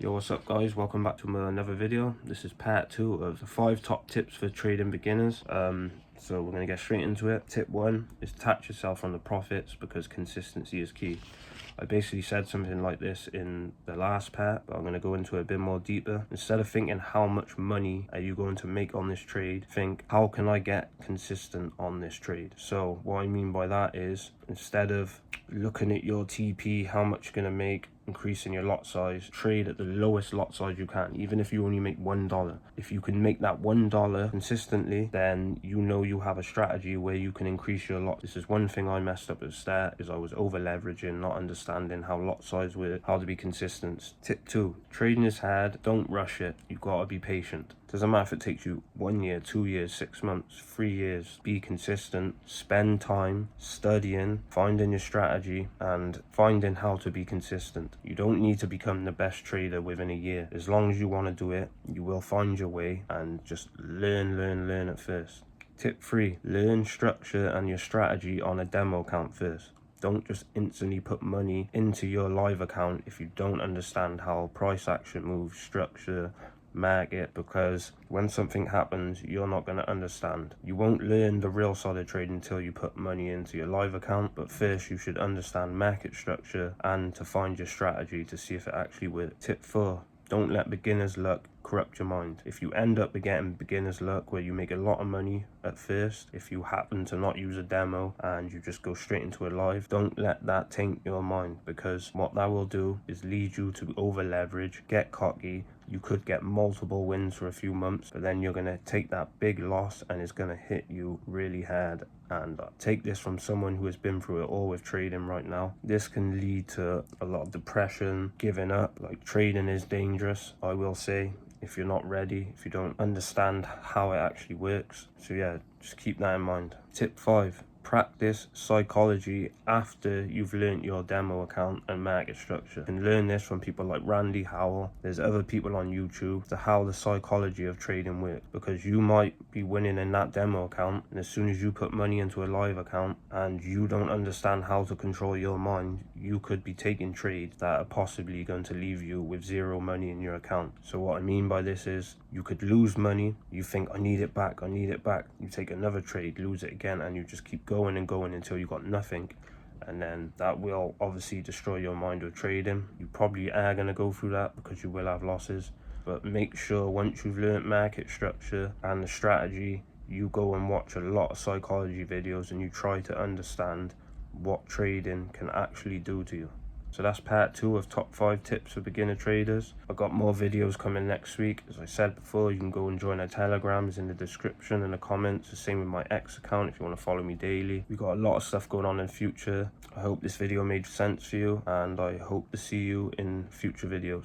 Yo, what's up guys? Welcome back to another video. This is part 2 of the 5 top tips for trading beginners. So we're going to get straight into it. Tip 1 is attach yourself on the profits because consistency is key. I basically said something like this in the last part, but I'm going to go into it a bit more deeper. Instead of thinking how much money are you going to make on this trade, think how can I get consistent on this trade. So what I mean by that is, instead of looking at your TP, how much you're going to make, increasing your lot size, trade at the lowest lot size you can, even if you only make $1. If you can make that $1 consistently, then you know you have a strategy where you can increase your lot. This is one thing I messed up at the start, is I was over leveraging, not understanding how lot size works, how to be consistent. Tip 2, trading is hard, don't rush it, you gotta be patient. Doesn't matter if it takes you 1 year, 2 years, 6 months, 3 years. Be consistent, spend time studying, finding your strategy and finding how to be consistent. You don't need to become the best trader within a year. As long as you want to do it, you will find your way, and just learn at first. Tip 3, learn structure and your strategy on a demo account first. Don't just instantly put money into your live account if you don't understand how price action moves, structure, market, because when something happens you're not going to understand. You won't learn the real solid trade until you put money into your live account, but first you should understand market structure and to find your strategy to see if it actually works. Tip 4, don't let beginner's luck corrupt your mind. If you end up getting beginner's luck where you make a lot of money at first, if you happen to not use a demo and you just go straight into a live, don't let that taint your mind, because what that will do is lead you to over leverage, get cocky. You could get multiple wins for a few months, but then you're going to take that big loss and it's going to hit you really hard. And take this from someone who has been through it all with trading right now. This can lead to a lot of depression, giving up. Like, trading is dangerous, I will say, if you're not ready, if you don't understand how it actually works. So yeah, just keep that in mind. Tip 5, practice psychology after you've learned your demo account and market structure. You can learn this from people like Randy Howell. There's other people on YouTube to how the psychology of trading works, because you might be winning in that demo account, and as soon as you put money into a live account and you don't understand how to control your mind, you could be taking trades that are possibly going to leave you with zero money in your account. So what I mean by this is, you could lose money, you think I need it back, you take another trade, lose it again, and you just keep going and going until you got nothing. And then that will obviously destroy your mind with trading. You probably are going to go through that because you will have losses, but make sure once you've learned market structure and the strategy, you go and watch a lot of psychology videos and you try to understand what trading can actually do to you. So that's part 2 of top 5 tips for beginner traders. I've got more videos coming next week. As I said before, you can go and join our telegrams in the description and the comments. The same with my X account if you want to follow me daily. We've got a lot of stuff going on in the future. I hope this video made sense for you, and I hope to see you in future videos.